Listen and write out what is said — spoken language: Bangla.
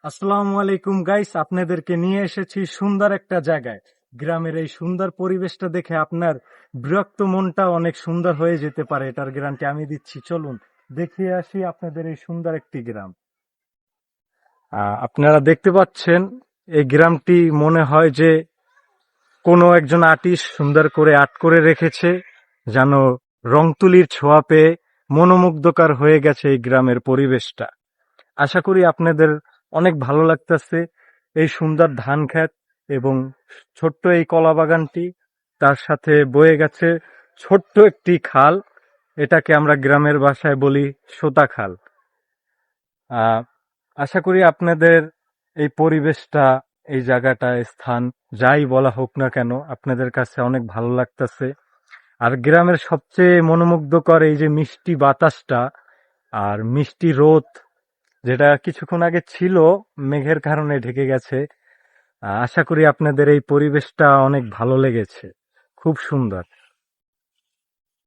আসসালামু আলাইকুম গাইস, আপনাদেরকে নিয়ে এসেছি সুন্দর একটা জায়গায়। গ্রামের এই সুন্দর পরিবেশটা দেখে আপনার বিরক্ত মনটা অনেক সুন্দর হয়ে যেতে পারে, এটার গ্যারান্টি আমি দিচ্ছি। চলুন দেখিয়ে আসি আপনাদের এই সুন্দর একটি গ্রাম। আপনারা দেখতে পাচ্ছেন এই গ্রামটি মনে হয় যে কোনো একজন আর্টিস্ট সুন্দর করে আর্ট করে রেখেছে, যেন রং তুলির ছোঁয়া পেয়ে মনোমুগ্ধকর হয়ে গেছে এই গ্রামের পরিবেশটা। আশা করি আপনাদের অনেক ভালো লাগতেছে এই সুন্দর ধান ক্ষেত এবং ছোট্ট এই কলা বাগানটি, তার সাথে বয়ে গেছে ছোট্ট একটি খাল। এটাকে আমরা গ্রামের ভাষায় বলি সোতা খাল। আহ আশা করি আপনাদের এই পরিবেশটা, এই জায়গাটা, স্থান যাই বলা হোক না কেন, আপনাদের কাছে অনেক ভালো লাগতেছে। আর গ্রামের সবচেয়ে মনোমুগ্ধকর এই যে মিষ্টি বাতাসটা আর মিষ্টি রোদ, যেটা কিছুক্ষণ আগে ছিল, মেঘের কারণে ঢেকে গেছে। আশা করি আপনাদের এই পরিবেশটা অনেক ভালো লেগেছে, খুব সুন্দর।